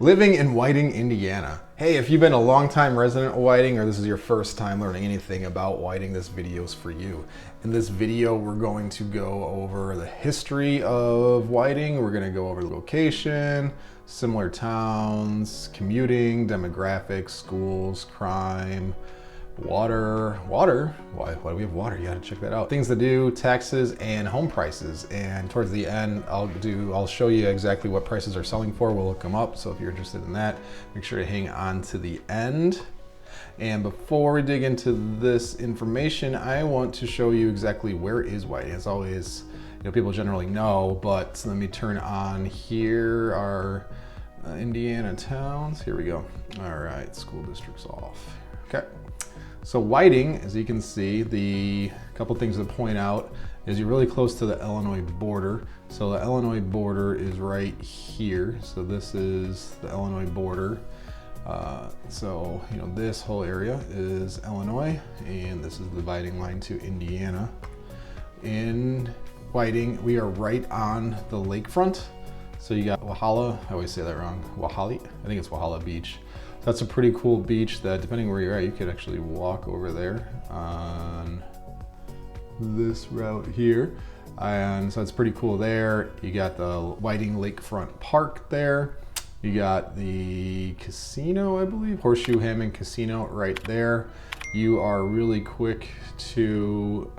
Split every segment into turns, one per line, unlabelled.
Living in Whiting, Indiana. Hey, if you've been a long-time resident of Whiting or this is your first time learning anything about Whiting, this video is for you. In this video, we're going to go over the history of Whiting. We're going to go over the location, similar towns, commuting, demographics, schools, crime, water. Why do we have water? You gotta check that out. Things to do, taxes, and home prices. And towards the end, I'll show you exactly what prices are selling for. We'll look them up. So if you're interested in that, make sure to hang on to the end. And before we dig into this information, I want to show you exactly where is Whiting. As always, people generally know, but let me turn on here our Indiana towns. Here we go. All right, school districts off. Okay. So Whiting, as you can see, the couple things to point out is you're really close to the Illinois border. So the Illinois border is right here. So this is the Illinois border. So this whole area is Illinois, and this is the dividing line to Indiana. In Whiting, we are right on the lakefront. So you got Walhalla, I always say that wrong, Walhalla, I think it's Walhalla Beach. That's a pretty cool beach that, depending where you're at, you could actually walk over there on this route here. And so it's pretty cool there. You got the Whiting Lakefront Park there. You got the casino, I believe, Horseshoe Hammond Casino right there. You are really quick to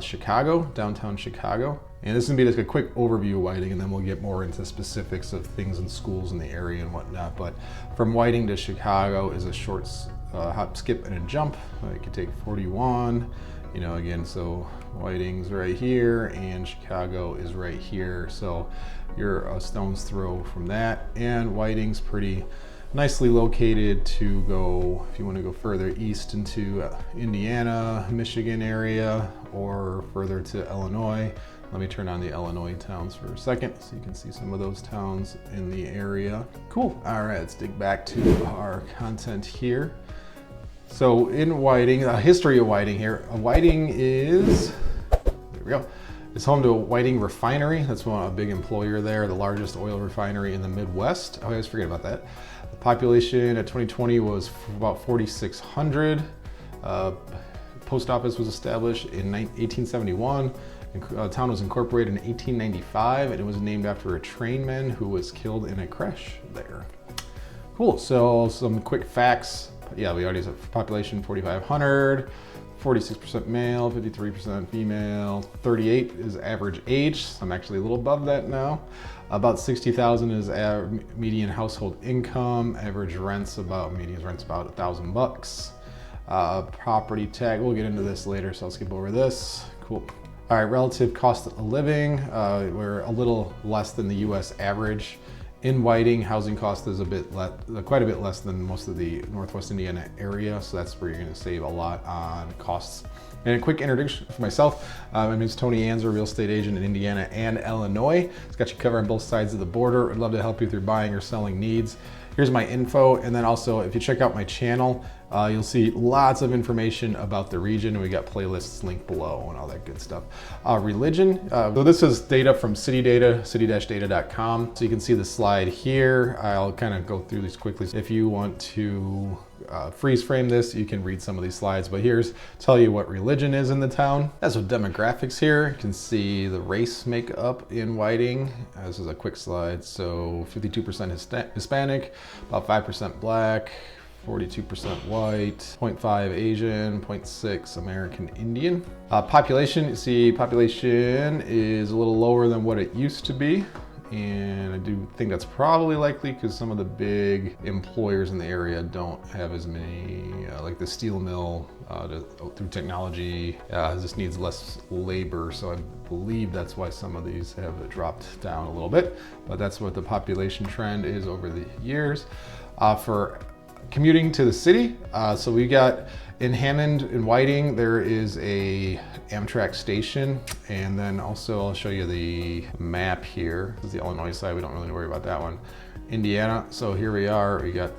Chicago, downtown Chicago. And this is gonna be just a quick overview of Whiting, and then we'll get more into specifics of things and schools in the area and whatnot. But from Whiting to Chicago is a short hop, skip, and a jump. You could take 41, again, so Whiting's right here and Chicago is right here. So you're a stone's throw from that. And Whiting's pretty nicely located to go, if you want to go further east into Indiana, Michigan area, or further to Illinois. Let me turn on the Illinois towns for a second so you can see some of those towns in the area. Cool. All right, let's dig back to our content here. So in Whiting, a history of Whiting here. Whiting is, there we go. It's home to Whiting Refinery. That's a big employer there, the largest oil refinery in the Midwest. I always forget about that. The population at 2020 was about 4,600. Post office was established in 1871. The town was incorporated in 1895, and it was named after a trainman who was killed in a crash there. Cool, so some quick facts. Yeah, we already said population 4,500, 46% male, 53% female, 38 is average age. I'm actually a little above that now. About 60,000 is median household income. Average rents about, median rents about $1,000. Property tag, we'll get into this later, so I'll skip over this. Cool. All right, relative cost of living, we're a little less than the US average. In Whiting, housing cost is quite a bit less than most of the Northwest Indiana area, so that's where you're gonna save a lot on costs. And a quick introduction for myself. My name is Tony Anzer, real estate agent in Indiana and Illinois. It's got you covered on both sides of the border. I'd love to help you with your buying or selling needs. Here's my info, and then also if you check out my channel, you'll see lots of information about the region, and we got playlists linked below and all that good stuff. Religion, so this is data from city data, city-data.com. So you can see the slide here. I'll kind of go through these quickly. If you want to freeze frame this, you can read some of these slides, but here's tell you what religion is in the town. As with demographics here, you can see the race makeup in Whiting. This is a quick slide. So 52% Hispanic, about 5% Black, 42% white, 0.5 Asian, 0.6 American Indian. Population, you see population is a little lower than what it used to be. And I do think that's probably likely because some of the big employers in the area don't have as many, like the steel mill through technology, just needs less labor. So I believe that's why some of these have dropped down a little bit, but that's what the population trend is over the years. For commuting to the city, so we got in Hammond and Whiting, there is a Amtrak station, and then also I'll show you the map here. This is the Illinois side, we don't really worry about that one. Indiana. So here we are, we got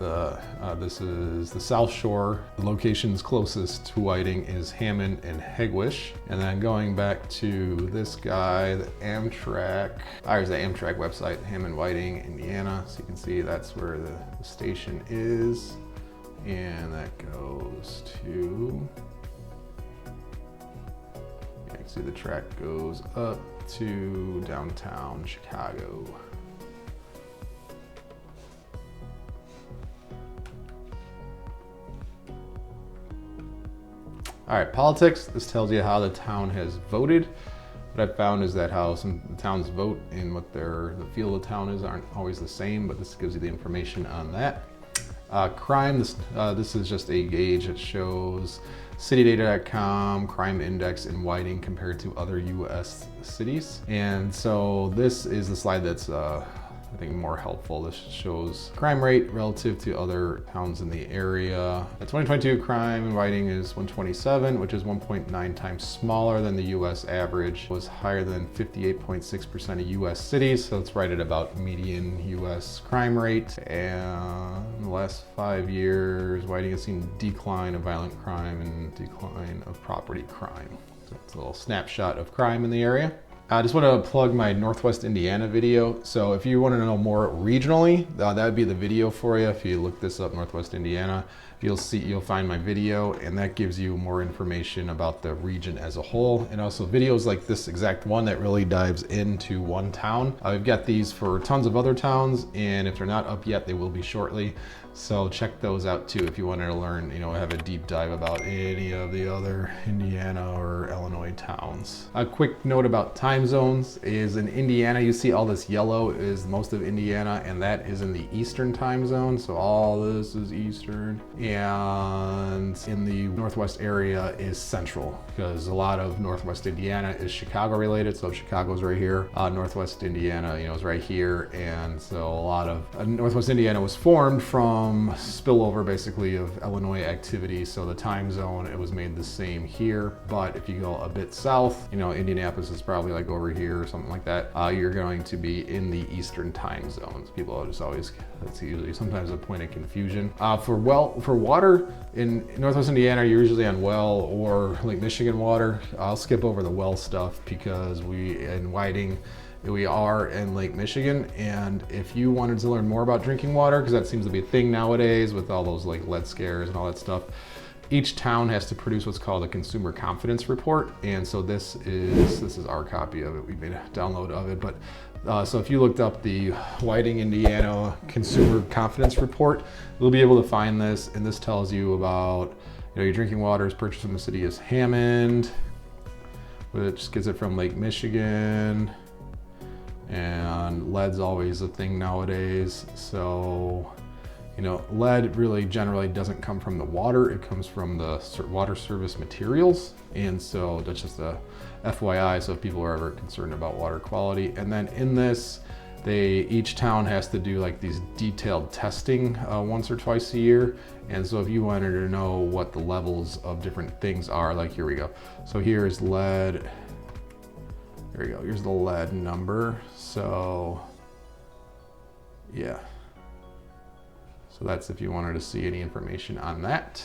this is the South Shore. The locations closest to Whiting is Hammond and Hegewisch. And then going back to this guy, the Amtrak, there's the Amtrak website, Hammond, Whiting, Indiana. So you can see that's where the station is. And that goes to, you can see the track goes up to downtown Chicago. All right, politics. This tells you how the town has voted. What I've found is that how some towns vote and what the feel of the town is aren't always the same, but this gives you the information on that. Crime, this is just a gauge. It shows citydata.com crime index in Whiting compared to other US cities. And so this is the slide that's I think more helpful. This shows crime rate relative to other towns in the area. The 2022 crime in Whiting is 127, which is 1.9 times smaller than the US average. It was higher than 58.6% of US cities, so it's right at about median US crime rate. And in the last 5 years, Whiting has seen a decline of violent crime and decline of property crime. So it's a little snapshot of crime in the area. I just want to plug my Northwest Indiana video. So if you want to know more regionally, that would be the video for you. If you look this up, Northwest Indiana, you'll find my video, and that gives you more information about the region as a whole. And also videos like this exact one that really dives into one town. I've got these for tons of other towns, and if they're not up yet, they will be shortly. So check those out too if you wanted to learn, have a deep dive about any of the other Indiana or Illinois towns. A quick note about time zones is in Indiana, you see all this yellow is most of Indiana, and that is in the Eastern time zone. So all this is Eastern, and in the Northwest area is Central, because a lot of Northwest Indiana is Chicago related. So Chicago's right here, Northwest Indiana, is right here. And so a lot of Northwest Indiana was formed from spillover basically of Illinois activity. So the time zone, it was made the same here. But if you go a bit south, Indianapolis is probably like over here or something like that. You're going to be in the Eastern time zones. People are just always, that's usually sometimes a point of confusion. For water in Northwest Indiana, you're usually on well or Lake Michigan water. I'll skip over the well stuff because in Whiting, we are in Lake Michigan. And if you wanted to learn more about drinking water, because that seems to be a thing nowadays with all those like lead scares and all that stuff, each town has to produce what's called a consumer confidence report. And so this is our copy of it. We made a download of it. But so if you looked up the Whiting, Indiana Consumer Confidence Report, you'll be able to find this. And this tells you about, your drinking water is purchased from the city as Hammond, which gets it from Lake Michigan. And lead's always a thing nowadays. So, lead really generally doesn't come from the water. It comes from the water service materials. And so that's just a FYI. So if people are ever concerned about water quality. And then in this, each town has to do like these detailed testing once or twice a year. And so if you wanted to know what the levels of different things are, like here we go. So here's lead. There we go, here's the lead number. So yeah. So that's if you wanted to see any information on that.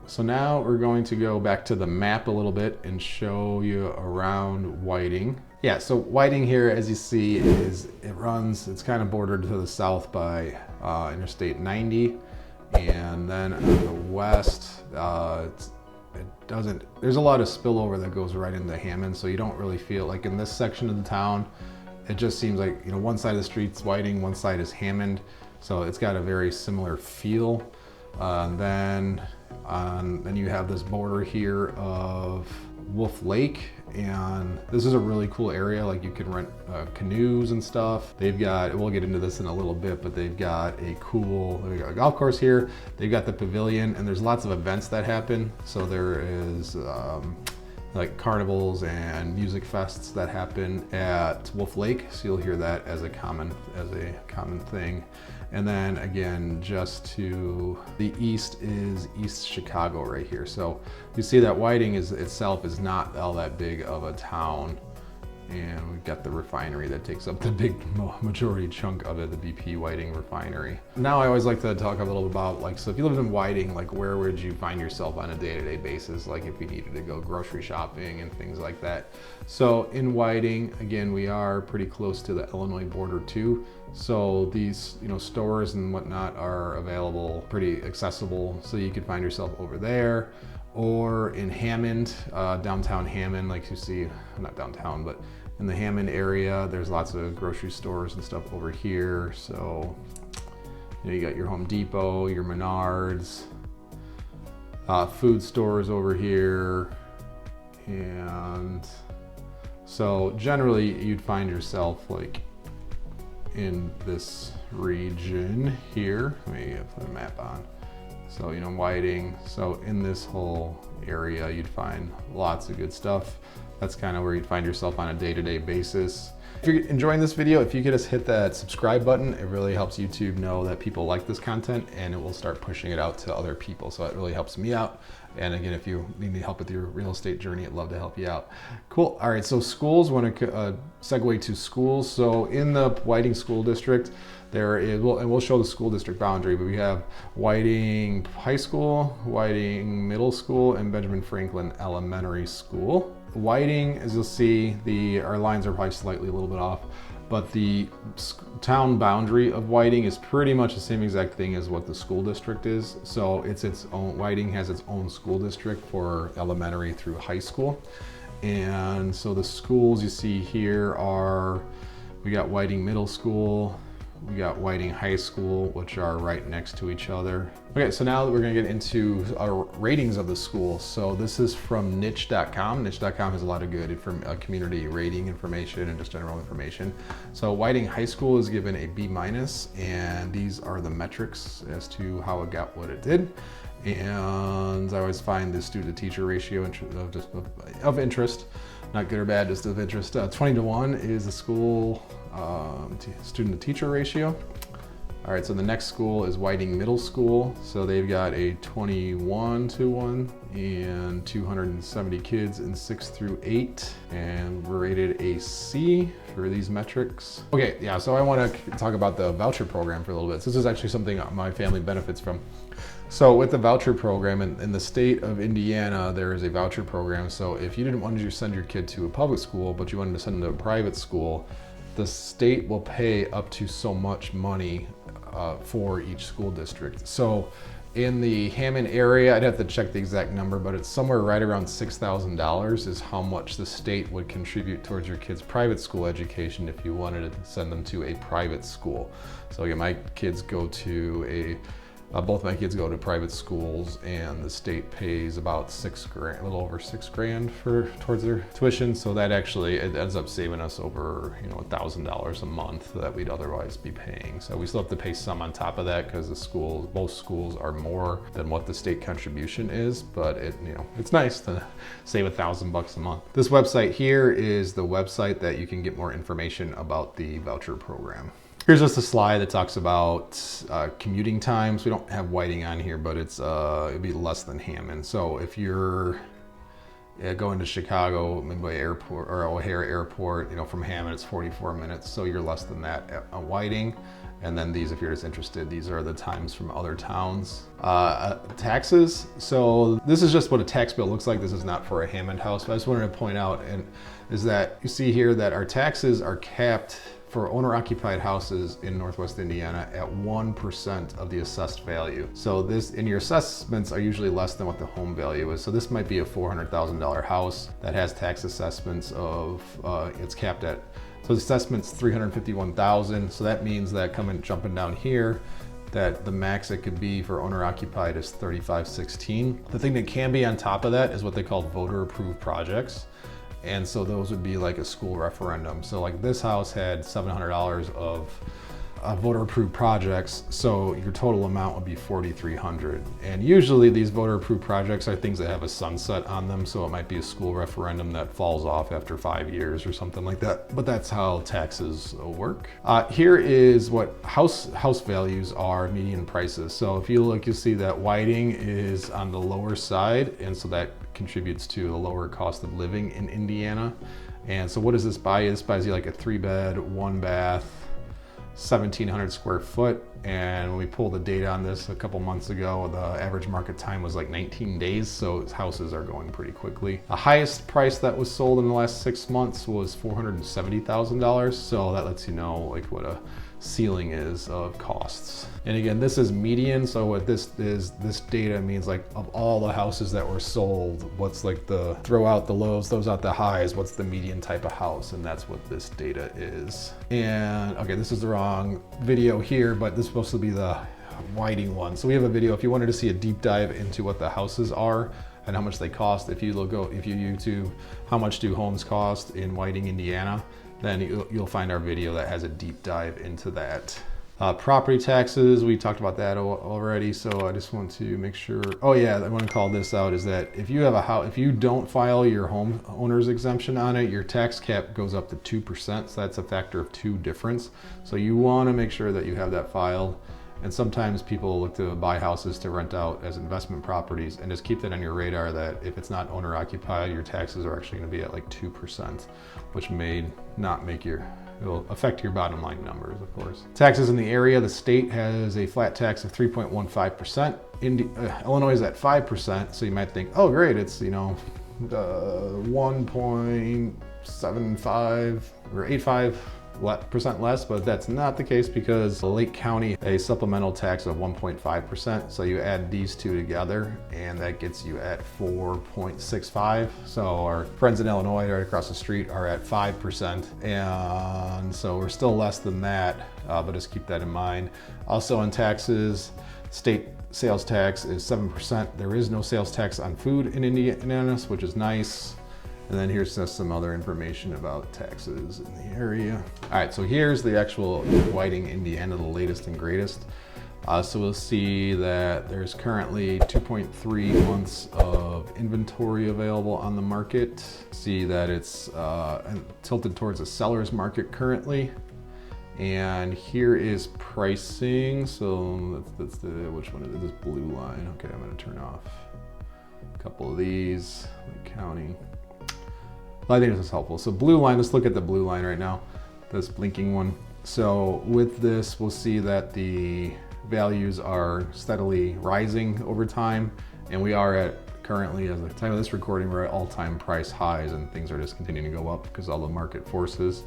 So now we're going to go back to the map a little bit and show you around Whiting. Yeah, so Whiting here, as you see, it's kind of bordered to the south by Interstate 90. And then on the west, there's a lot of spillover that goes right into Hammond, so you don't really feel like in this section of the town, it just seems like, one side of the street's Whiting, one side is Hammond, so it's got a very similar feel. Then you have this border here of Wolf Lake, and this is a really cool area. Like you can rent canoes and stuff. We'll get into this in a little bit, but they've got a golf course here. They've got the pavilion, and there's lots of events that happen. So there is like carnivals and music fests that happen at Wolf Lake. So you'll hear that as a common thing. And then again, just to the east is East Chicago right here. So you see that Whiting itself is not all that big of a town. And we've got the refinery that takes up the big majority chunk of it, the BP Whiting refinery. Now I always like to talk a little about, like, so if you lived in Whiting, like where would you find yourself on a day-to-day basis? Like if you needed to go grocery shopping and things like that. So in Whiting, again, we are pretty close to the Illinois border too. So these, stores and whatnot are available, pretty accessible. So you could find yourself over there. Or in Hammond, downtown Hammond, like you see, not downtown, but in the Hammond area, there's lots of grocery stores and stuff over here. So, you got your Home Depot, your Menards, food stores over here. And so generally you'd find yourself like in this region here. Let me put a map on. So, Whiting, so in this whole area, you'd find lots of good stuff. That's kind of where you'd find yourself on a day-to-day basis. If you're enjoying this video, if you could just hit that subscribe button, it really helps YouTube know that people like this content, and it will start pushing it out to other people. So it really helps me out. And again, if you need any help with your real estate journey, I'd love to help you out. Cool. All right, so schools, want to segue to schools. So in the Whiting School District, there is, and we'll show the school district boundary, but we have Whiting High School, Whiting Middle School, and Benjamin Franklin Elementary School. Whiting, as you'll see, our lines are probably slightly a little bit off, but the town boundary of Whiting is pretty much the same exact thing as what the school district is. So it's its own, Whiting has its own school district for elementary through high school. And so the schools you see here are, we got Whiting Middle School, we got Whiting High School, which are right next to each other. Okay, so now we're gonna get into our ratings of the school. So this is from niche.com. Niche.com has a lot of good community rating information and just general information. So Whiting High School is given a B-, and these are the metrics as to how it got what it did. And I always find the student-to-teacher ratio of interest, not good or bad, just of interest. 20:1 is the school student-to-teacher ratio. All right, so the next school is Whiting Middle School. So they've got a 21:1 and 270 kids in 6 through 8, and we're rated a C for these metrics. Okay, yeah, so I want to talk about the voucher program for a little bit. So this is actually something my family benefits from. So with the voucher program in the state of Indiana, there is a voucher program. So if you didn't want to send your kid to a public school, but you wanted to send them to a private school, the state will pay up to so much money for each school district. So in the Hammond area, I'd have to check the exact number, but it's somewhere right around $6,000 is how much the state would contribute towards your kid's private school education if you wanted to send them to a private school. So again, my kids go to both my kids go to private schools, and the state pays about $6 grand, a little over $6 grand towards their tuition. So that actually, it ends up saving us over $1,000 a month that we'd otherwise be paying. So we still have to pay some on top of that because both schools are more than what the state contribution is. But it's nice to save $1,000 a month. This website here is the website that you can get more information about the voucher program. Here's just a slide that talks about commuting times. We don't have Whiting on here, but it'd be less than Hammond. So if you're going to Chicago, Midway Airport or O'Hare Airport, from Hammond, it's 44 minutes. So you're less than that at Whiting. And then these, if you're just interested, these are the times from other towns. Taxes. So this is just what a tax bill looks like. This is not for a Hammond house, but I just wanted to point out, is that you see here that our taxes are capped for owner-occupied houses in Northwest Indiana at 1% of the assessed value. So your assessments are usually less than what the home value is. So this might be a $400,000 house that has tax assessments of, it's capped at, so the assessment's $351,000. So that means that jumping down here, that the max it could be for owner-occupied is $3,516. The thing that can be on top of that is what they call voter-approved projects. And so those would be like a school referendum. So like this house had $700 of voter approved projects. So your total amount would be $4,300. And usually these voter approved projects are things that have a sunset on them. So it might be a school referendum that falls off after 5 years or something like that. But that's how taxes work. Here is what house values are, median prices. So if you look, you'll see that Whiting is on the lower side. And so that contributes to the lower cost of living in Indiana. And so what does this buy you? This buys you like a 3-bed, 1-bath, 1,700 square foot. And when we pulled the data on this a couple months ago, the average market time was like 19 days. So houses are going pretty quickly. The highest price that was sold in the last 6 months was $470,000. So that lets you know like what a ceiling is of costs. And again, this is median. So what this is, this data means like of all the houses that were sold, what's like the, throw out the lows, throws out the highs, what's the median type of house? And that's what this data is. And okay, this is the wrong video here, but this is supposed to be the Whiting one. So we have a video, if you wanted to see a deep dive into what the houses are and how much they cost, if you YouTube, how much do homes cost in Whiting, Indiana, then you'll find our video that has a deep dive into that. Property taxes, we talked about that already, so I just want to make sure. Oh yeah, I want to call this out, is that if you have a house, if you don't file your homeowner's exemption on it, your tax cap goes up to 2%, so that's a factor of 2 difference. So you want to make sure that you have that filed. And sometimes people look to buy houses to rent out as investment properties, and just keep that on your radar that if it's not owner occupied, your taxes are actually going to be at like 2%, which may not make it'll affect your bottom line numbers, of course. Taxes in the area, the state has a flat tax of 3.15%. Illinois is at 5%, so you might think, oh great, it's 1.75 or 85% less, but that's not the case because Lake County a supplemental tax of 1.5%. So you add these two together and that gets you at 4.65. So our friends in Illinois right across the street are at 5%. And so we're still less than that, but just keep that in mind. Also on taxes, state sales tax is 7%. There is no sales tax on food in Indiana, which is nice. And then here's just some other information about taxes in the area. All right, so here's the actual Whiting, Indiana, the latest and greatest. So we'll see that there's currently 2.3 months of inventory available on the market. See that it's tilted towards a seller's market currently. And here is pricing. So that's the, which one is it? This blue line. Okay, I'm gonna turn off a couple of these, Lake County. Well, I think this is helpful. So blue line, let's look at the blue line right now, this blinking one. So with this, we'll see that the values are steadily rising over time. And we are at currently, as the time of this recording, we're at all-time price highs and things are just continuing to go up because all the market forces.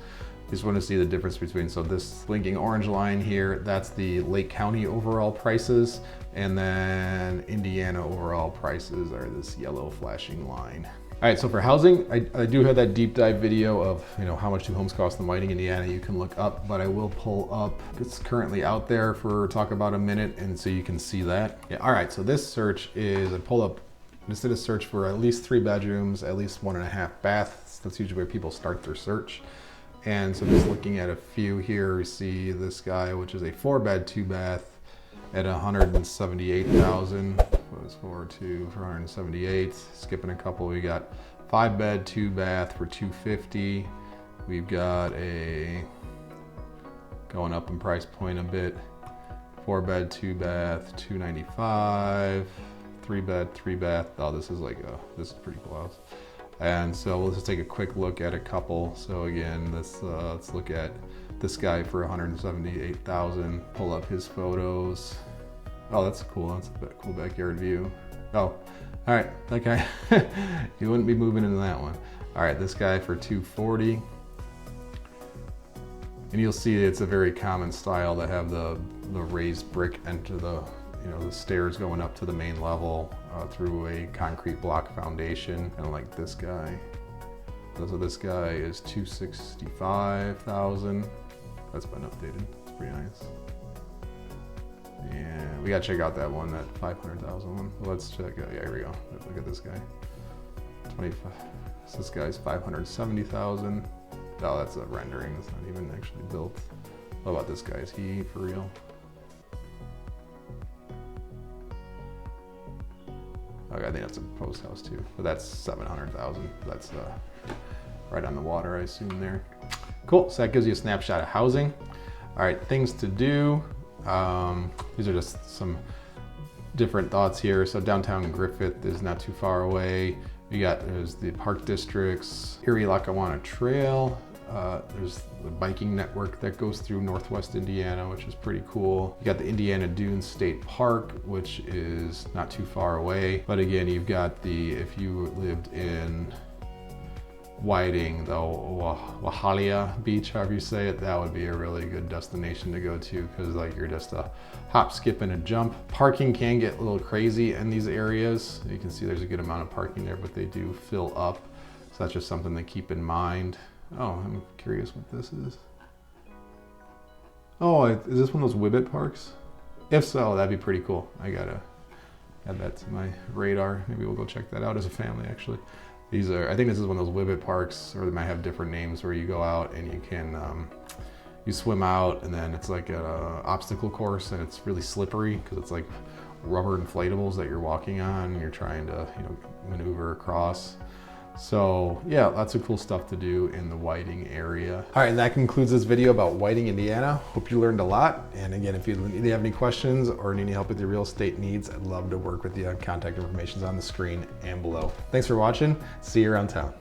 You just want to see the difference between, so this blinking orange line here, that's the Lake County overall prices. And then Indiana overall prices are this yellow flashing line. All right, so for housing, I do have that deep dive video of how much do homes cost in Whiting, Indiana. You can look up, but I will pull up. It's currently out there for talk about a minute, and so you can see that. Yeah. All right, so this search is I pull up. I just did a search for at least 3 bedrooms, at least 1.5 baths. That's usually where people start their search. And so just looking at a few here, we see this guy, which is a 4-bed, 2-bath at 178,000. Was 478. Skipping a couple, we got 5-bed, 2-bath for 250. We've got a going up in price point a bit. 4-bed, 2-bath, 295. 3-bed, 3-bath. Oh, this is pretty close. And so we'll just take a quick look at a couple. So again, let's look at this guy for 178,000. Pull up his photos. Oh, that's cool. That's a cool backyard view. Oh, all right, that guy, you wouldn't be moving into that one. All right, this guy for 240. And you'll see it's a very common style to have the raised brick into the, the stairs going up to the main level through a concrete block foundation, kind of like this guy. So this guy is 265,000. That's been updated. It's pretty nice. And we gotta check out that one, that 500,000 one. Let's check out, yeah, here we go. Look at this guy. 25. So this guy's 570,000. Oh, that's a rendering. It's not even actually built. What about this guy? Is he for real? Okay, I think that's a post house too. But that's 700,000. That's right on the water, I assume there. Cool. So that gives you a snapshot of housing. All right, things to do. These are just some different thoughts here. So downtown Griffith is not too far away. There's the park districts, Erie Lackawanna Trail. There's the biking network that goes through Northwest Indiana, which is pretty cool. You got the Indiana Dunes State Park, which is not too far away. But again, you've got if you lived in Whiting, the Wahalia Beach, however you say it, that would be a really good destination to go to, because like you're just a hop, skip, and a jump. Parking can get a little crazy in these areas. You can see there's a good amount of parking there, but they do fill up. So that's just something to keep in mind. Oh, I'm curious what this is. Oh, is this one of those Whibbit parks? If so, that'd be pretty cool. I gotta add that to my radar. Maybe we'll go check that out as a family, actually. I think this is one of those Whibbit parks, or they might have different names, where you go out and you can, you swim out, and then it's like an obstacle course, and it's really slippery because it's like rubber inflatables that you're walking on, and you're trying to, maneuver across. So yeah, lots of cool stuff to do in the Whiting area. All right, and that concludes this video about Whiting, Indiana. Hope you learned a lot. And again, if you have any questions or need any help with your real estate needs, I'd love to work with you. Contact information is on the screen and below. Thanks for watching. See you around town.